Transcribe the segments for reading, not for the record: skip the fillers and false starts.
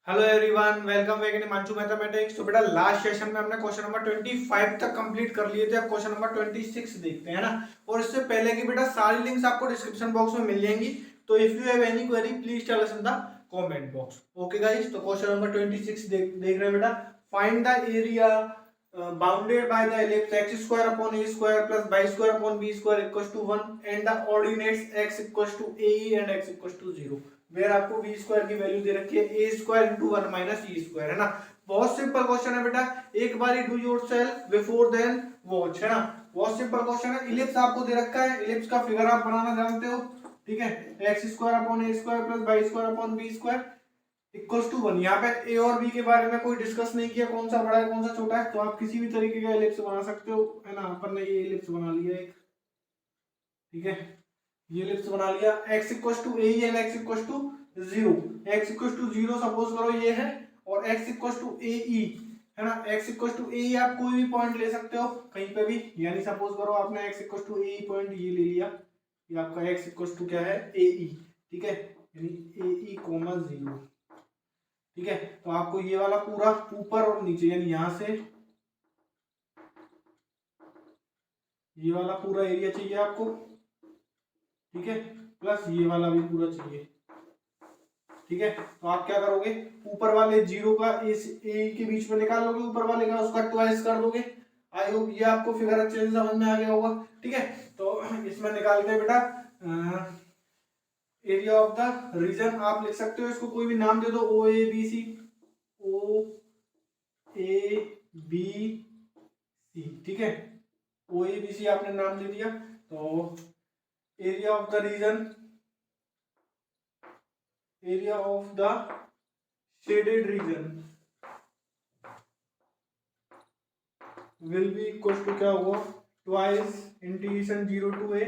Hello everyone, welcome back in मंचू mathematics. तो बेटा last session में हमने क्वेश्चन नंबर 25 तक कंप्लीट कर लिए थे। अब क्वेश्चन नंबर 26 देखते हैं ना। और इससे पहले की बेटा सारी लिंक्स आपको डिस्क्रिप्शन बॉक्स में मिल जाएंगी। तो if you have any query please tell us in the comment box. Okay guys, तो क्वेश्चन नंबर 26 देख रहे हैं बेटा। Find the area bounded by the ellipse x square upon a square plus y square upon b square equals to 1 and the ordinates x equals to a and x equals to 0 where आपको v square की value दे रखी है a square into 1 minus e square, है ना। बहुत simple question है बेटा। एक बार do yourself before then watch, है ना। बहुत सिंपल क्वेश्चन है। इलिप्स आपको दे रखा है, इलिप्स का फिगर आप बनाना जानते हो, ठीक है। x square upon a square plus y square upon b square equals to 1। यहाँ पे ए और बी के बारे में कोई डिस्कस नहीं किया, कौन सा बड़ा है कौन सा छोटा है। तो आप किसी भी तरीके का एलिप्स बना सकते हो, है ना। अपन ने ये एलिप्स बना लिया एक, ठीक है। ये एलिप्स बना लिया। x equals to a and x equals to 0। x equals to 0 suppose करो ये है, और x इक्वल्स टू ए ई, है ना। x इक्वल्स टू ए आप कोई भी पॉइंट ले सकते हो कहीं पे भी, यानी सपोज करो आपने x equals to a point ये ले लिया, ये आपका x इक्वल्स टू क्या है ए ई, ठीक है, यानी ए ई कोमा 0, ठीक है। तो आपको ये वाला पूरा ऊपर और नीचे, यानी यहां से ये वाला पूरा एरिया चाहिए आपको, ठीक है, प्लस ये वाला भी पूरा चाहिए, ठीक है। तो आप क्या करोगे, ऊपर वाले 0 का इस ए के बीच में निकाल लोगे, ऊपर वाले का उसका ट्वाइस कर दोगे। आई होप ये आपको फिगर अच्छे से समझ में आ गया होगा, ठीक है। तो इसमें निकालते हैं बेटा एरिया ऑफ द रीजन। आप लिख सकते हो इसको कोई भी नाम दे दो, ओ A B C, O A B C, ठीक है। ओ ए बी सी आपने नाम दे दिया। तो area of the region, area of the shaded region will be equal to क्या होगा, twice integration 0 to a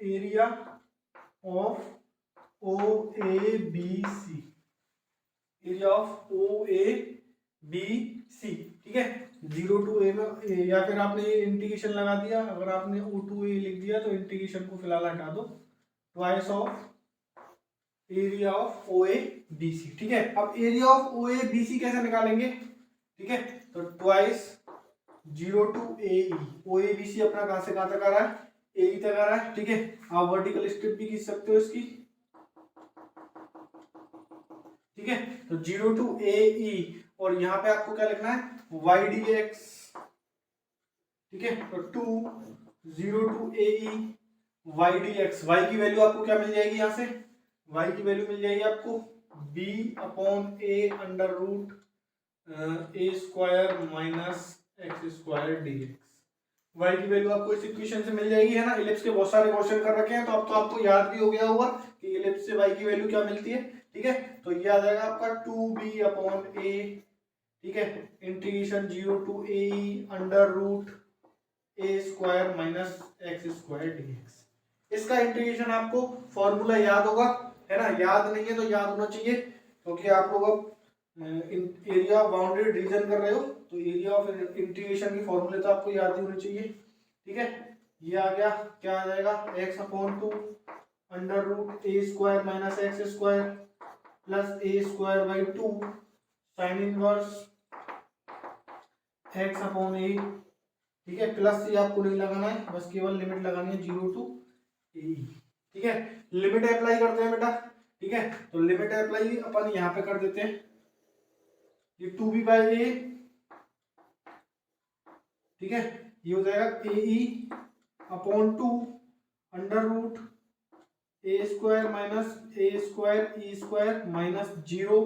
area of O A B C, area of O A B C, ठीक है। 0 to ए में, या फिर आपने ये इंटीग्रेशन लगा दिया, अगर आपने ओ टू ए लिख दिया तो इंटीग्रेशन को फिलहाल हटा दो, twice of area of O A B C, ठीक है। अब area of O A B C कैसे निकालेंगे, ठीक है। तो ट्वाइस 0 टू ए ई, ओ ए बी सी अपना कहां से कहां तक आ रहा है, ए ई तक आ रहा है, ठीक है। आप वर्टिकल स्ट्रिप भी खींच सकते हो इसकी, ठीक है। तो 0 टू ए ई, और यहां पे आपको क्या लिखना है वाई डी एक्स, ठीक है। तो 0 टू ए ई वाई डी एक्स, वाई की वैल्यू आपको क्या मिल जाएगी, यहां से वाई की वैल्यू मिल जाएगी आपको B upon A under root A square minus x square D x. Y की वैल्यू आपको इस इक्वेशन से मिल जाएगी, है ना। इलिप्स के बहुत सारे क्वेश्चन कर रखे हैं, तो अब तो आपको याद भी हो गया होगा कि इलिप्स से वाई की वैल्यू क्या मिलती है, ठीक है। तो ये आ जाएगा आपका 2b अपॉन ए, ठीक है, integration 0 to a under root A square minus x square dx. इसका इंटीग्रेशन आपको फॉर्मूला याद होगा, है ना। याद नहीं है तो याद होना चाहिए, क्योंकि आप लोग अब एरिया बाउंडेड रीजन कर रहे हो, तो एरिया ऑफ इंटीग्रेशन की फॉर्मूले तो आपको याद ही होनी चाहिए, ठीक है। ये आ गया, क्या आ जाएगा, X upon 2 under root A square minus x square plus A square by 2 sine inverse X upon ए, ठीक है। प्लस ये आपको नहीं लगाना है, बस केवल लिमिट लगानी है 0 टू ए, ठीक है। लिमिट अप्लाई करते हैं बेटा, ठीक है। तो लिमिट अप्लाई अपन यहां पे कर देते हैं, ये 2b बाई ए, ठीक है, ये हो जाएगा A E upon 2 under root A square minus A square E square minus 0,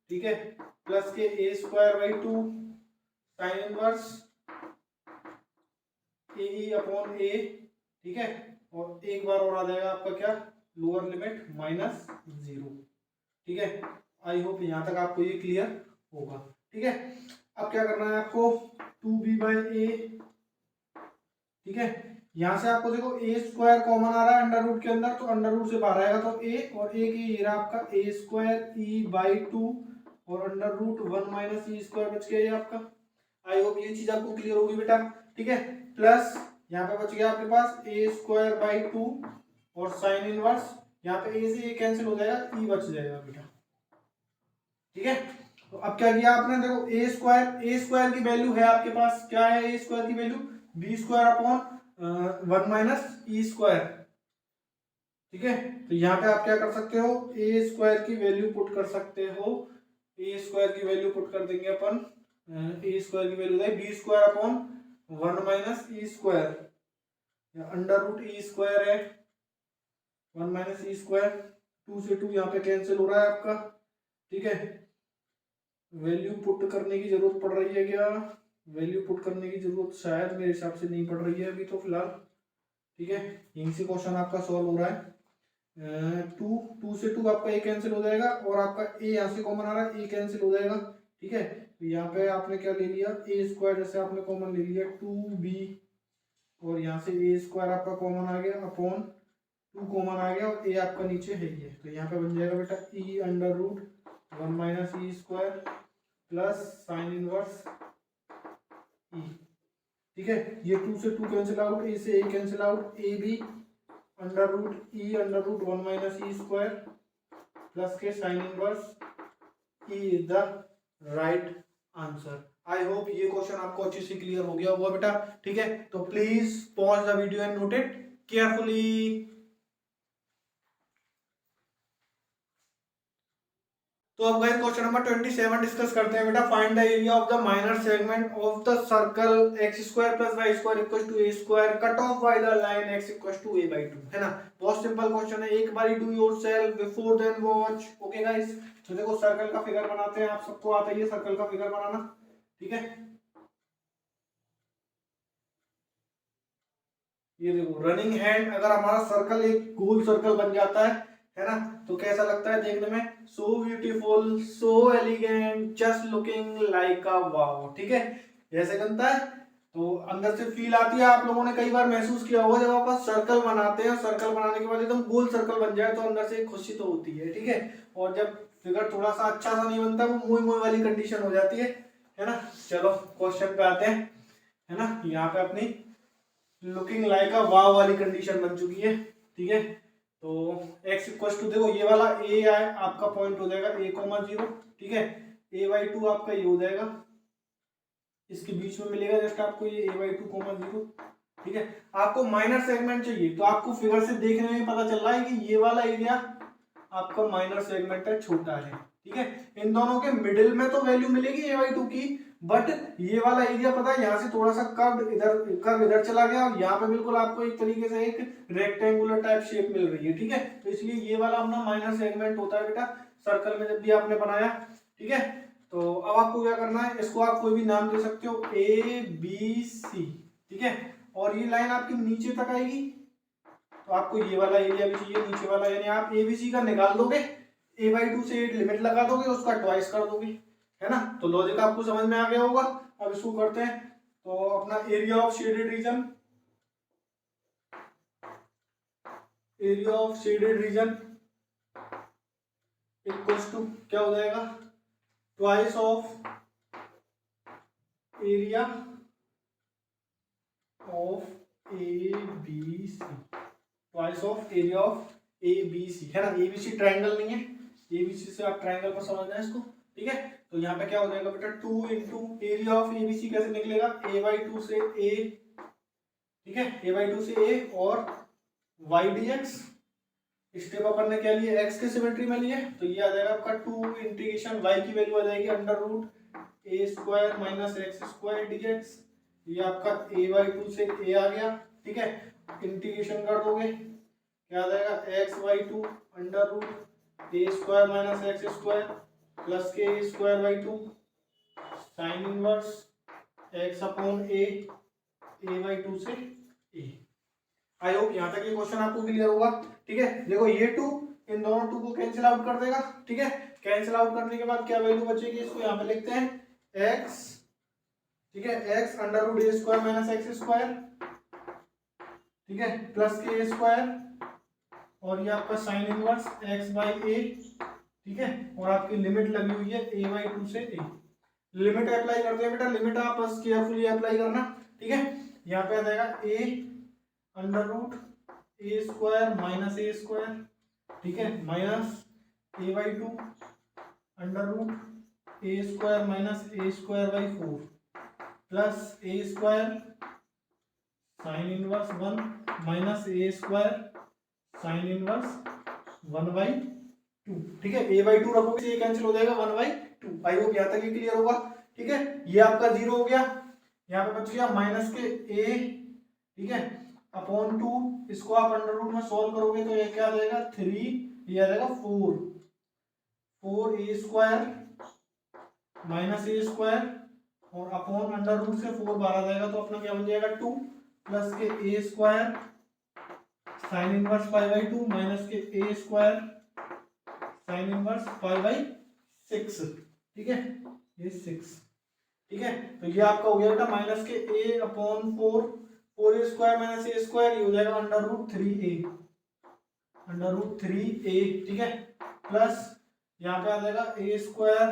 ठीक है, प्लस के A square by 2 sine inverse A E upon ए, ठीक है। और एक बार और आ जाएगा आपका क्या, लोअर लिमिट माइनस 0, ठीक है। आई होप यहां तक आपको ये क्लियर होगा, ठीक है। अब क्या करना है आपको, 2b बाई ए, ठीक है। यहां से आपको देखो ए स्क्वायर कॉमन आ रहा है अंडर रूट के अंदर, तो अंडर रूट से बाहर आएगा तो ए, और ए की ये रहा आपका ए स्क्वायर ई बाई 2 और under root 1 minus E square बच गया ये आपका। आई होप ये चीज आपको क्लियर होगी बेटा, ठीक है। प्लस यहाँ पे बच गया आपके पास ए स्क्वायर बाई 2 और साइन इनवर्स, यहाँ पे ए से ए कैंसिल हो जाएगा, ई बच जाएगा बेटा, ठीक है। तो अब क्या किया आपने, देखो ए स्क्वायर की वैल्यू है आपके पास, क्या है ए स्क्वायर की value, B square upon 1 minus E square. ठीक है, तो यहाँ पे आप क्या कर सकते हो, ए स्क्वायर की वैल्यू पुट कर सकते हो, ए स्क्वायर की वैल्यू पुट कर देंगे अपन, ए स्क्वायर की वैल्यू है B square upon 1 minus E square, under root E square है 1 माइनस ई स्क्वायर, 2 से 2 यहाँ पे कैंसिल हो रहा है आपका। ठीक है, वैल्यू पुट करने की जरूरत पड़ रही है क्या, वैल्यू पुट करने की जरूरत शायद मेरे हिसाब से नहीं पड़ रही है अभी तो फिलहाल। ठीक है, यहीं से क्वेश्चन आपका सॉल्व हो रहा है। 2 से 2 आपका ए कैंसिल हो जाएगा और आपका ए यहाँ से कॉमन आ रहा है, ए कैंसिल हो जाएगा। ठीक है, तो यहाँ पे आपने क्या ले लिया, ए स्क्वायर जैसे आपने कॉमन ले लिया 2b, और यहाँ से ए स्क्वायर आपका कॉमन आ गया अपॉन 2 कॉमन आ गया, और ए आपका नीचे है ये, तो यहाँ पे बन जाएगा बेटा E under root 1 minus E square plus sine inverse E. ठीक है, ये 2 से 2 कैंसिल आउट, ए से A cancel out, A B under root E under root 1 minus E square plus के sine inverse E is the right answer. I hope ये question आपको अच्छे से क्लियर हो गया होगा बेटा। ठीक है, तो please pause the video and note it carefully. तो अब गाइस क्वेश्चन नंबर 27 डिस्कस करते हैं बेटा। Find the area of the minor segment of the circle x square plus y square equal to a square cut off by the line x equal to a by 2, है ना। बहुत simple question है, एक बारी do yourself before then watch. Okay guys, तो देखो circle का figure बनाते हैं, आप सबको आता ही है सर्कल का फिगर बनाना। ठीक है, ये देखो रनिंग हैंड, अगर हमारा सर्कल एक गोल सर्कल बन जाता है ना, तो कैसा लगता है देखने में, so beautiful, so elegant, just looking like a wow. ठीक है, ऐसे बनता है, तो अंदर से फील आती है। आप लोगों ने कई बार महसूस किया होगा, जब आप सर्कल बनाते हैं, सर्कल बनाने के बाद एकदम गोल सर्कल बन जाए तो अंदर से खुशी तो होती है। ठीक है, और जब फिगर थोड़ा सा अच्छा सा नहीं बनता, वो मुई मुई वाली कंडीशन हो जाती है ना। चलो क्वेश्चन पे आते हैं, है ना। यहाँ पे अपनी लुकिंग लाइक अ वाव वाली कंडीशन बन चुकी है। ठीक है, तो x इक्वल टू, देखो ये वाला a है आपका पॉइंट हो जाएगा a कोमा 0। ठीक है, a बाई 2 आपका ये हो जाएगा, इसके बीच में मिलेगा जस्ट आपको ये a बाई 2 कोमा 0। ठीक है, आपको माइनर सेगमेंट चाहिए, तो आपको फिगर से देखने में पता चल रहा है कि ये वाला एरिया आपका माइनर सेगमेंट है, छोटा है। ठीक है, इन दोनों के मिडिल में तो वैल्यू मिलेगी a बाई 2 की, बट ये वाला एरिया पता है यहाँ से थोड़ा सा कर्व इधर चला गया, और यहाँ पे बिल्कुल आपको एक तरीके से एक रेक्टेंगुलर टाइप शेप मिल रही है। ठीक है, तो इसलिए ये वाला अपना माइनर सेगमेंट होता है बेटा सर्कल में जब भी आपने बनाया। ठीक है, तो अब आपको क्या करना है, इसको आप कोई भी नाम दे सकते हो, ए बी सी। ठीक है, और ये लाइन आपकी नीचे तक आएगी, तो आपको ये वाला एरिया भी चाहिए नीचे वाला, यानी आप ए बी सी का निकाल दोगे, ए बाई 2 से लिमिट लगा दोगे, उसका ट्वाइस कर दोगे, है ना। तो लॉजिक आपको समझ में आ गया होगा। अब इसको करते हैं, तो अपना area of shaded region equals to क्या हो जाएगा, twice of area of A B C, twice of area of A B C, है ना। ए बी सी ट्राइंगल नहीं है, ए बी सी से आप ट्राइंगल पर समझना है इसको। ठीक है, तो यहाँ पे क्या हो जाएगा बेटा, 2 into area of A B C कैसे निकलेगा, ए बाई 2 से ए। ठीक है, ए बाई 2 से ए और वाई डी एक्स, स्टेप अपन ने क्या लिए, एक्स के सिमेट्री में लिए, तो ये आ जाएगा आपका 2 इंटीग्रेशन वाई की वैल्यू आ जाएगी अंडर रूट ए square minus x square D X, ये आपका ए बाई 2 से ए आ गया। ठीक है, इंटीग्रेशन कर दोगे, क्या आ जाएगा, X by 2 under root A square minus x square plus के A square by 2 sine inverse X upon A by 2 से ए। आई होप यहाँ तक ये क्वेश्चन आपको क्लियर होगा। ठीक है, देखो ये 2 इन दोनों 2 को कैंसिल आउट कर देगा। ठीक है, कैंसिल आउट करने के बाद क्या वैल्यू बचेगी, इसको यहाँ पे लिखते हैं x। ठीक है, x अंडर रूट ए स्क्वायर माइनस एक्स स्क्वायर, ठीक है, प्लस के ए स्क्वायर, और ये आपका साइन इनवर्स x बाई ए। ठीक है, और आपकी लिमिट लगी हुई है a बाई 2 से a। लिमिट अप्लाई करते हैं बेटा, लिमिट आप बस केयरफुली अप्लाई करना। ठीक है, यहाँ पे आ जाएगा a under root A square minus A square, ठीक है, minus a by 2 under root A square minus A square by 4 plus A square sine inverse 1 minus A square sine inverse 1/2। ठीक है, a बाई 2 रखोगे तो ये cancel हो जाएगा 1/2। I hope यहाँ तक ये क्लियर होगा। ठीक है, ये आपका 0 हो गया, यहाँ पे बच गया माइनस के a, ठीक है, अपॉन 2। इसको आप अंडर रूट में सॉल्व करोगे तो ये क्या आ जाएगा 3, ये आ जाएगा 4 a square minus A square और अपॉन अंडर रूट से 4 बाहर आ जाएगा तो अपना क्या बन जाएगा 2 प्लस के a square sine inverse 5/2 minus के a स्क्वायर साइन इनवर्स 5/6। ठीक है, ये 6। ठीक है, तो ये आपका हो गया बेटा माइनस के a upon 4 a square minus a square, ये हो जाएगा अंडर रूट 3a। ठीक है, प्लस यहाँ पे आ जाएगा a स्क्वायर,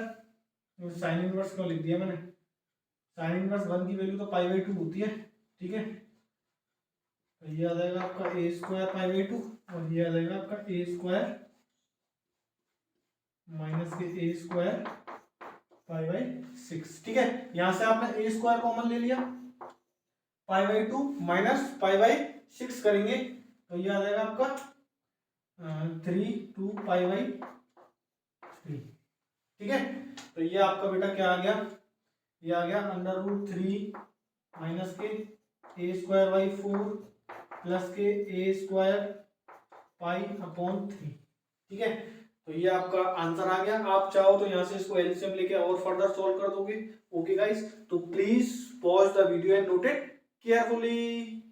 साइन इनवर्स का लिख दिया मैंने, साइन इनवर्स 1 की वैल्यू तो 5/2 होती है। ठीक है, तो ये आ जाएगा आपका a स्क्वायर 5/2 और ये आ जाएगा आपका a स्क्वायर माइनस के a स्क्वायर 5/6। ठीक है, यहां से आपने a स्क्वायर कॉमन ले लिया, 5/2 माइनस 5/6 करेंगे तो ये आ जाएगा आपका 3 2 5/3। ठीक है, तो ये आपका बेटा क्या आ गया, ये आ गया अंडर रूट 3 माइनस के a स्क्वायर बाई 4 प्लस के a स्क्वायर पाई अपॉन 3। ठीक है, तो ये आपका आंसर आ गया। आप चाहो तो यहाँ से इसको एलसीएम लेके और फर्दर सॉल्व कर दोगे। ओके गाइस, तो please pause the video and note it carefully.